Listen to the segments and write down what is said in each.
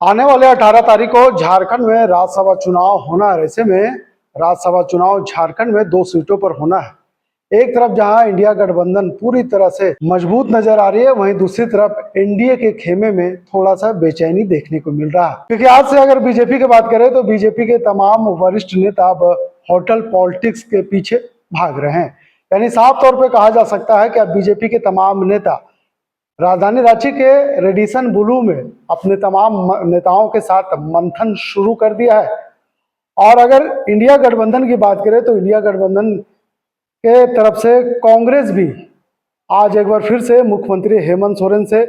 आने वाले 18 तारीख को झारखंड में राज्यसभा चुनाव होना है। ऐसे में राज्यसभा चुनाव झारखंड में 2 सीटों पर होना है। एक तरफ जहां इंडिया गठबंधन पूरी तरह से मजबूत नजर आ रही है, वहीं दूसरी तरफ एनडीए के खेमे में थोड़ा सा बेचैनी देखने को मिल रहा है। क्योंकि आज से अगर बीजेपी की बात करें तो बीजेपी के तमाम वरिष्ठ नेता अब होटल पॉलिटिक्स के पीछे भाग रहे हैं। यानी साफ तौर पर कहा जा सकता है कि अब बीजेपी के तमाम नेता राजधानी रांची के रेडिसन ब्लू में अपने तमाम नेताओं के साथ मंथन शुरू कर दिया है। और अगर इंडिया गठबंधन की बात करें तो इंडिया गठबंधन के तरफ से कांग्रेस भी आज एक बार फिर से मुख्यमंत्री हेमंत सोरेन से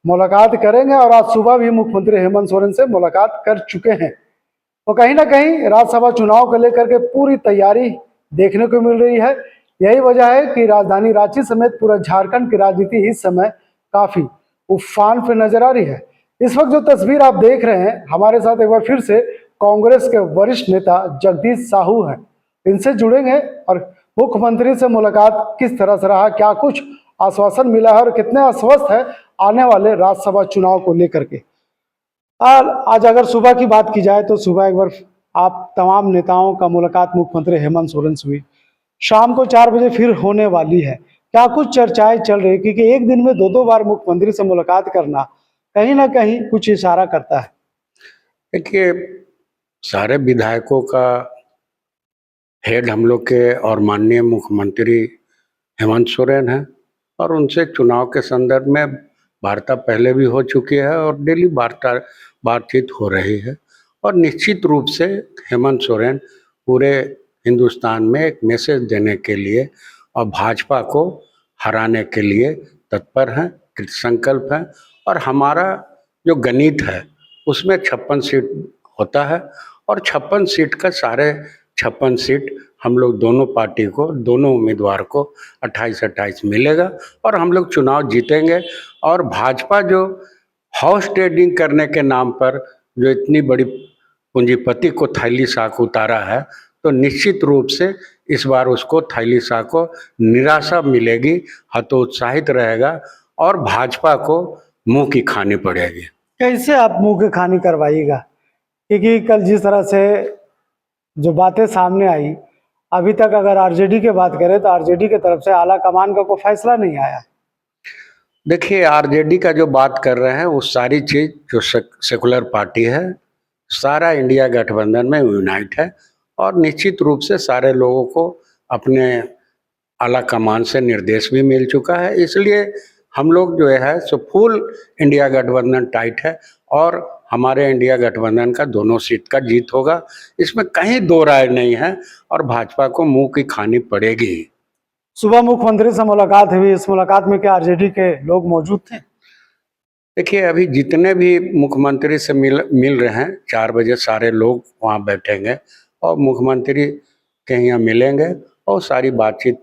मुलाकात करेंगे और आज सुबह भी मुख्यमंत्री हेमंत सोरेन से मुलाकात कर चुके हैं। तो कहीं ना कहीं राज्यसभा चुनाव को लेकर के पूरी तैयारी देखने को मिल रही है। यही वजह है कि राजधानी रांची समेत पूरा झारखंड की राजनीति इस समय काफी उफान पे नजर आ रही है। इस वक्त जो तस्वीर आप देख रहे हैं, हमारे साथ एक बार फिर से कांग्रेस के वरिष्ठ नेता जगदीश साहू हैं। इनसे जुड़ेंगे और मुख्यमंत्री से मुलाकात किस तरह से रहा, क्या कुछ आश्वासन मिला है और कितने आश्वस्त है आने वाले राज्यसभा चुनाव को लेकर के। आज अगर सुबह की बात की जाए तो सुबह एक बार आप तमाम नेताओं का मुलाकात मुख्यमंत्री हेमंत सोरेन से हुई। शाम को 4 बजे फिर होने वाली है। क्या कुछ चर्चाएं चल रही, क्योंकि एक दिन में 2-2 बार मुख्यमंत्री से मुलाकात करना कहीं ना कहीं कुछ इशारा करता है। देखिए, सारे विधायकों का हेड हम लोग के और माननीय मुख्यमंत्री हेमंत सोरेन है और उनसे चुनाव के संदर्भ में वार्ता पहले भी हो चुकी है और डेली बातचीत हो रही है। और निश्चित रूप से हेमंत सोरेन पूरे हिंदुस्तान में एक मैसेज देने के लिए और भाजपा को हराने के लिए तत्पर हैं, संकल्प हैं। और हमारा जो गणित है उसमें 56 सीट होता है और 56 सीट का सारे 56 सीट हम लोग दोनों पार्टी को, दोनों उम्मीदवार को 28-28 मिलेगा और हम लोग चुनाव जीतेंगे। और भाजपा जो हाउस ट्रेडिंग करने के नाम पर जो इतनी बड़ी पूंजीपति को थैली साख उतारा है, तो निश्चित रूप से इस बार उसको थैली साख को निराशा मिलेगी, हतोत्साहित रहेगा और भाजपा को मुंह की खानी पड़ेगी। कैसे आप मुंह की खानी करवाइएगा? क्योंकि कल जिस तरह से जो बातें सामने आई, अभी तक अगर आरजेडी की बात करें तो आरजेडी की तरफ से आला कमान का कोई फैसला नहीं आया। देखिए, आरजेडी का जो बात कर रहे हैं वो सारी चीज जो सेकुलर पार्टी है, सारा इंडिया गठबंधन में यूनाइट है और निश्चित रूप से सारे लोगों को अपने आला कमान से निर्देश भी मिल चुका है। इसलिए हम लोग जो है सो फुल इंडिया गठबंधन टाइट है और हमारे इंडिया गठबंधन का दोनों सीट का जीत होगा, इसमें कहीं दो राय नहीं है और भाजपा को मुंह की खानी पड़ेगी। सुबह मुख्यमंत्री से मुलाकात हुई, इस मुलाकात में क्या आरजेडी के लोग मौजूद थे? देखिए, अभी जितने भी मुख्यमंत्री से मिल रहे हैं, 4 बजे सारे लोग वहाँ बैठेंगे और मुख्यमंत्री के यहाँ मिलेंगे और सारी बातचीत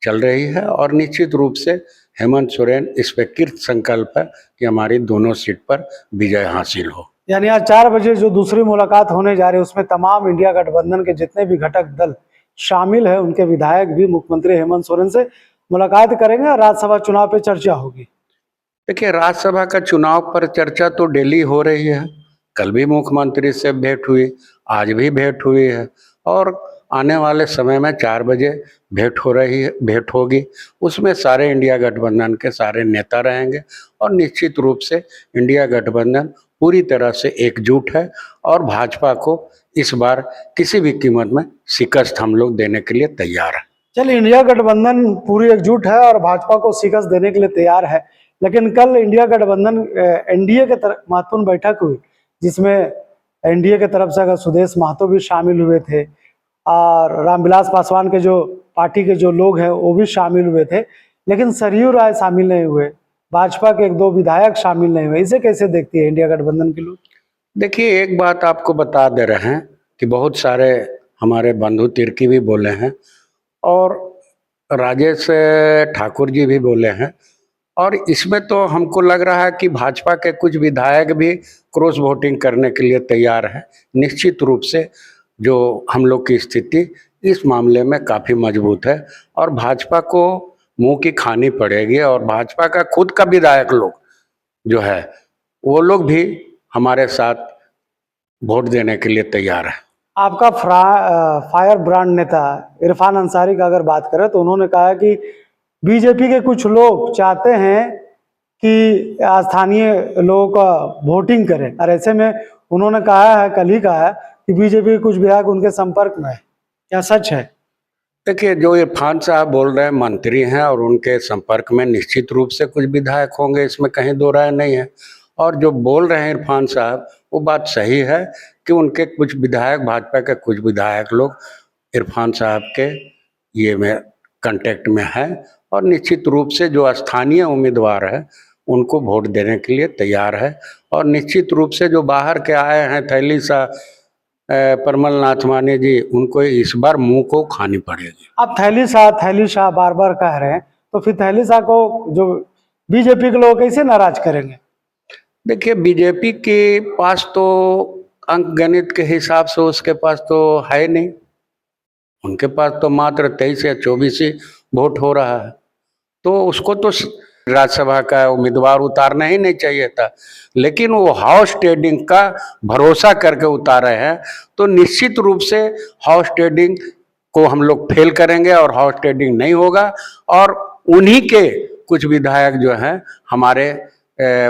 चल रही है। और निश्चित रूप से हेमंत सोरेन इस पे कृत संकल्प है कि हमारी दोनों सीट पर विजय हासिल हो। यानी आज 4 बजे जो दूसरी मुलाकात होने जा रही है उसमें तमाम इंडिया गठबंधन के जितने भी घटक दल शामिल है, उनके विधायक भी मुख्यमंत्री हेमंत सोरेन से मुलाकात करेंगे और राज्यसभा चुनाव पे चर्चा होगी। देखिए, राज्यसभा का चुनाव पर चर्चा तो डेली हो रही है। कल भी मुख्यमंत्री से भेंट हुई, आज भी भेंट हुई है और आने वाले समय में 4 बजे भेंट होगी। उसमें सारे इंडिया गठबंधन के सारे नेता रहेंगे और निश्चित रूप से इंडिया गठबंधन पूरी तरह से एकजुट है और भाजपा को इस बार किसी भी कीमत में शिकस्त हम लोग देने के लिए तैयार है। चलिए, इंडिया गठबंधन पूरी एकजुट है और भाजपा को शिकस्त देने के लिए तैयार है। लेकिन कल इंडिया गठबंधन एनडीए के तरफ महत्वपूर्ण बैठक हुई, जिसमें एनडीए की तरफ से अगर सुदेश महतो भी शामिल हुए थे और रामविलास पासवान के जो पार्टी के जो लोग हैं वो भी शामिल हुए थे, लेकिन सरयू राय शामिल नहीं हुए, भाजपा के 1-2 विधायक शामिल नहीं हुए। इसे कैसे देखती है इंडिया गठबंधन के लोग? देखिए, एक बात आपको बता दे रहे हैं कि बहुत सारे हमारे बंधु तिर्की भी बोले हैं और राजेश ठाकुर जी भी बोले हैं और इसमें तो हमको लग रहा है कि भाजपा के कुछ विधायक भी क्रॉस वोटिंग करने के लिए तैयार हैं। निश्चित रूप से जो हम लोग की स्थिति इस मामले में काफ़ी मजबूत है और भाजपा को मुंह की खानी पड़ेगी और भाजपा का खुद का विधायक लोग जो है वो लोग भी हमारे साथ वोट देने के लिए तैयार है। आपका फायर ब्रांड नेता इरफान अंसारी का अगर बात करें तो उन्होंने कहा कि बीजेपी के कुछ लोग चाहते हैं कि स्थानीय लोगों का वोटिंग करें, और ऐसे में उन्होंने कहा है, कल ही कहा है कि बीजेपी के कुछ विधायक उनके संपर्क में है। क्या सच है? देखिए, जो इरफान साहब बोल रहे हैं मंत्री हैं और उनके संपर्क में निश्चित रूप से कुछ विधायक होंगे, इसमें कहीं दो राय नहीं है। और जो बोल रहे हैं इरफान साहब, वो बात सही है कि उनके कुछ विधायक, भाजपा के कुछ विधायक लोग इरफान साहब के ये में कांटेक्ट में है, और निश्चित रूप से जो स्थानीय उम्मीदवार है उनको वोट देने के लिए तैयार है। और निश्चित रूप से जो बाहर के आए हैं थैली सा परमल नाथ माने जी, उनको इस बार मुंह को खानी पड़ेगी। आप थैली शाह बार बार कह रहे हैं, तो फिर थैली शाह को जो बीजेपी के लोग कैसे नाराज करेंगे? देखिए, बीजेपी के पास तो अंक गणित के हिसाब से उसके पास तो है नहीं, उनके पास तो मात्र 23 या 24 ही वोट हो रहा है, तो उसको तो राज्यसभा का उम्मीदवार उतारना ही नहीं चाहिए था। लेकिन वो हाउस ट्रेडिंग का भरोसा करके उतारे हैं, तो निश्चित रूप से हाउस ट्रेडिंग को हम लोग फेल करेंगे और हाउस ट्रेडिंग नहीं होगा, और उन्हीं के कुछ विधायक जो हैं हमारे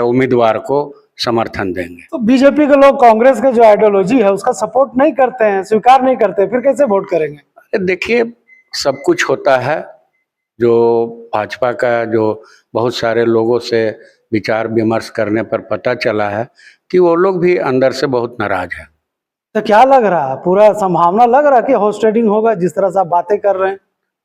उम्मीदवार को समर्थन देंगे। तो बीजेपी के लोग कांग्रेस के जो आइडियोलॉजी है उसका सपोर्ट नहीं करते हैं, स्वीकार नहीं करते, फिर कैसे वोट करेंगे? देखिए, सब कुछ होता है। जो भाजपा का जो बहुत सारे लोगों से विचार विमर्श करने पर पता चला है कि वो लोग भी अंदर से बहुत नाराज है। तो क्या लग रहा है, पूरा संभावना लग रहा है कि हॉर्स ट्रेडिंग होगा, जिस तरह से आप बातें कर रहे हैं?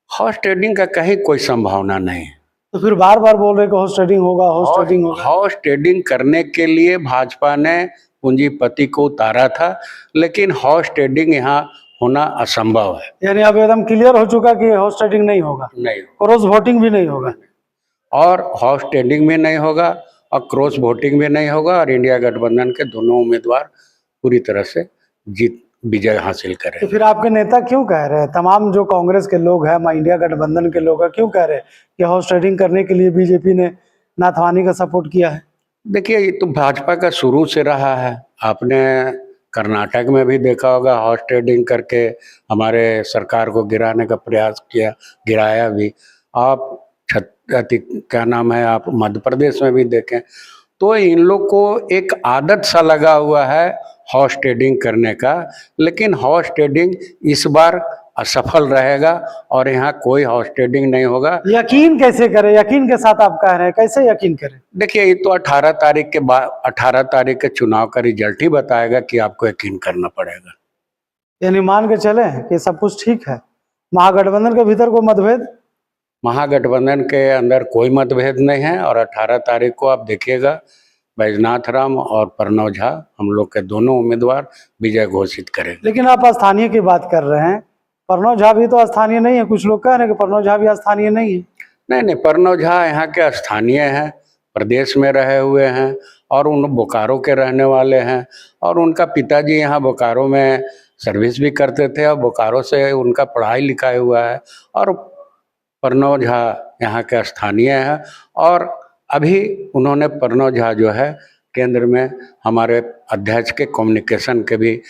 हॉर्स ट्रेडिंग का कहीं कोई संभावना नहीं है। तो फिर बार बार बोल रहे कि हॉर्स ट्रेडिंग होगा, हॉर्स ट्रेडिंग होगा। हॉर्स ट्रेडिंग करने के लिए भाजपा ने पूंजीपति को उतारा था, लेकिन हॉर्स ट्रेडिंग यहाँ होना असंभव है। यानी अब एकदम क्लियर हो चुका कि हॉर्स ट्रेडिंग नहीं होगा, नहीं, क्रॉस वोटिंग भी नहीं होगा, और हॉर्स ट्रेडिंग भी नहीं होगा, और क्रॉस वोटिंग भी नहीं होगा, और इंडिया गठबंधन के दोनों उम्मीदवार पूरी तरह से विजय हासिल करें। तो फिर आपके नेता क्यों कह रहे हैं, तमाम जो कांग्रेस के लोग हैं, इंडिया गठबंधन के लोग हैं, क्यों कह रहे हैं कि हॉर्स ट्रेडिंग करने के लिए बीजेपी ने नाथवानी का सपोर्ट किया है? देखिए, ये तो भाजपा का शुरू से रहा है। आपने कर्नाटक में भी देखा होगा, हॉर्स ट्रेडिंग करके हमारे सरकार को गिराने का प्रयास किया, गिराया भी। आप क्या नाम है, आप मध्य प्रदेश में भी देखें, तो इन लोग को एक आदत सा लगा हुआ है हॉर्स ट्रेडिंग करने का। लेकिन हॉर्स ट्रेडिंग इस बार असफल रहेगा, और यहाँ कोई हॉर्स ट्रेडिंग नहीं होगा। यकीन कैसे करें? यकीन के साथ आप कह रहे हैं, कैसे यकीन करें? देखिए, ये तो 18 तारीख के बाद, 18 तारीख के चुनाव का रिजल्ट ही बताएगा कि आपको यकीन करना पड़ेगा। यानी मान के चले कि सब कुछ ठीक है, महागठबंधन के भीतर कोई मतभेद? महागठबंधन के अंदर कोई मतभेद नहीं है, और 18 तारीख को आप देखिएगा बैजनाथ राम और प्रणव झा, हम लोग के दोनों उम्मीदवार विजय घोषित करेंगे। लेकिन आप स्थानीय की बात कर रहे हैं, प्रणव झा भी तो स्थानीय नहीं है, कुछ लोग कह रहे हैं कि प्रणव झा भी स्थानीय नहीं है। नहीं, प्रणव झा यहाँ के स्थानीय हैं, प्रदेश में रहे हुए हैं, और उन बोकारो के रहने वाले हैं, और उनका पिताजी यहाँ बोकारो में सर्विस भी करते थे, और बोकारो से उनका पढ़ाई लिखाई हुआ है। और प्रणव झा यहाँ के स्थानीय हैं, और अभी उन्होंने, प्रणव झा जो है केंद्र में हमारे अध्यक्ष के कम्युनिकेशन के भी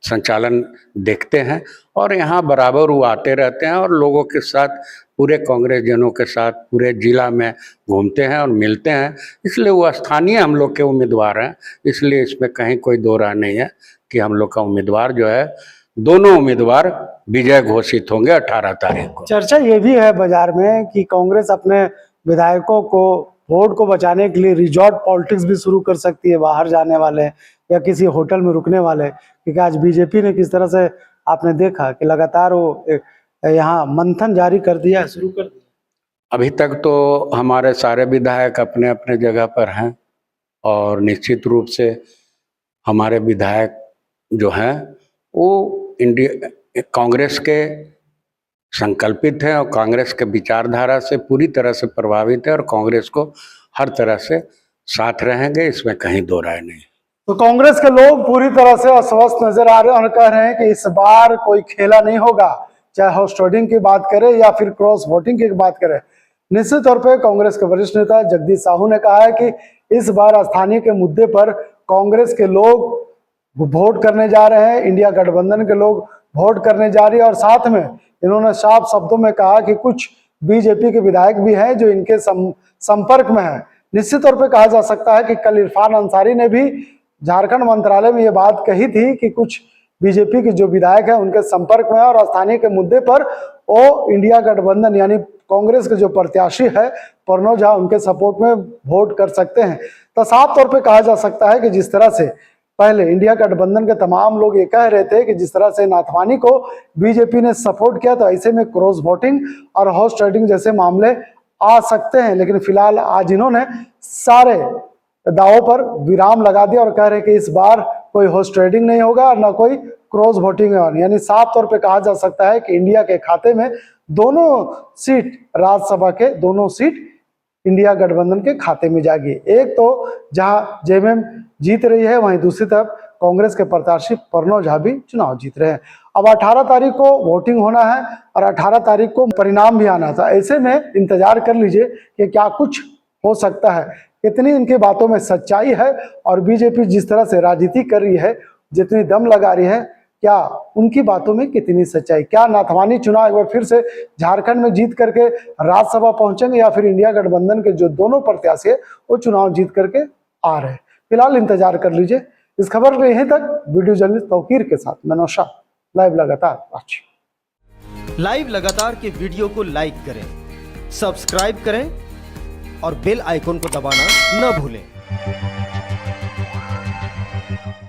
संचालन देखते हैं, और यहाँ बराबर वो आते रहते हैं, और लोगों के साथ, पूरे कांग्रेस जनों के साथ पूरे जिला में घूमते हैं और मिलते हैं। इसलिए वो स्थानीय हम लोग के उम्मीदवार हैं। इसलिए इसमें कहीं कोई दो राय नहीं है कि हम लोग का उम्मीदवार जो है, दोनों उम्मीदवार विजय घोषित होंगे 18 तारीख को। चर्चा ये भी है बाजार में कि कांग्रेस अपने विधायकों को वोट को बचाने के लिए रिजॉर्ट पॉलिटिक्स भी शुरू कर सकती है, बाहर जाने वाले या किसी होटल में रुकने वाले। क्योंकि आज बीजेपी ने किस तरह से आपने देखा कि लगातार वो यहाँ मंथन जारी कर दिया, शुरू कर दिया। अभी तक तो हमारे सारे विधायक अपने अपने जगह पर हैं, और निश्चित रूप से हमारे विधायक जो हैं वो कांग्रेस के संकल्पित हैं, और कांग्रेस के विचारधारा से पूरी तरह से प्रभावित है, और कांग्रेस को हर तरह से साथ रहेंगे, इसमें कहीं दो राय नहीं। तो कांग्रेस के लोग पूरी तरह से अस्वस्थ नजर आ रहे हैं और कह रहे हैं कि इस बार कोई खेला नहीं होगा, चाहे हाउस ट्रेडिंग की बात करें या फिर क्रॉस वोटिंग की बात करें। निश्चित तौर पे कांग्रेस के वरिष्ठ नेता जगदीश साहू ने कहा है कि इस बार स्थानीय के मुद्दे पर कांग्रेस के लोग वोट करने जा रहे हैं, इंडिया गठबंधन के लोग वोट करने जा रही है। और साथ में इन्होंने साफ शब्दों में कहा कि कुछ बीजेपी के विधायक भी हैं जो इनके संपर्क में हैं। निश्चित तौर पे कहा जा सकता है कि कल इरफान अंसारी ने भी झारखंड मंत्रालय में ये बात कही थी कि कुछ बीजेपी के जो विधायक हैं उनके संपर्क में है और स्थानीय के मुद्दे पर वो इंडिया गठबंधन यानी कांग्रेस के जो प्रत्याशी है प्रणव झा उनके सपोर्ट में वोट कर सकते हैं। तो साफ तौर पे कहा जा सकता है कि जिस तरह से पहले इंडिया गठबंधन के तमाम लोग ये कह रहे थे कि जिस तरह से नाथवानी को बीजेपी ने सपोर्ट किया तो ऐसे में क्रॉस वोटिंग और हॉर्स ट्रेडिंग जैसे मामले आ सकते हैं। लेकिन फिलहाल आज इन्होंने सारे दावों पर विराम लगा दिया और कह रहे कि इस बार कोई हॉर्स ट्रेडिंग नहीं होगा और न कोई क्रॉस वोटिंग है। यानी साफ तौर पे कहा जा सकता है कि इंडिया के खाते में दोनों सीट, राज्यसभा के दोनों सीट इंडिया गठबंधन के खाते में जाएगी। एक तो जहां जेएमएम जीत रही है, वहीं दूसरी तरफ कांग्रेस के प्रत्याशी प्रणव झा भी चुनाव जीत रहे हैं। अब 18 तारीख को वोटिंग होना है और 18 तारीख को परिणाम भी आना था। ऐसे में इंतजार कर लीजिए कि क्या कुछ हो सकता है, कितनी इनकी बातों में सच्चाई है और बीजेपी जिस तरह से राजनीति कर रही है, जितनी दम लगा रही है, क्या उनकी बातों में कितनी सच्चाई। क्या नाथवानी चुनाव एक बार फिर से झारखंड में जीत करके राज्यसभा पहुंचेंगे या फिर इंडिया गठबंधन के जो दोनों प्रत्याशी है वो चुनाव जीत करके आ रहे हैं। फिलहाल इंतजार कर लीजिए। इस खबर में यहीं तक। वीडियो जर्नलिस्ट तौकीर के साथ मैं नौशाद, लाइव लगातार। लाइव लगातार के वीडियो को लाइक करें, सब्सक्राइब करें और बेल आइकन को दबाना न भूलें।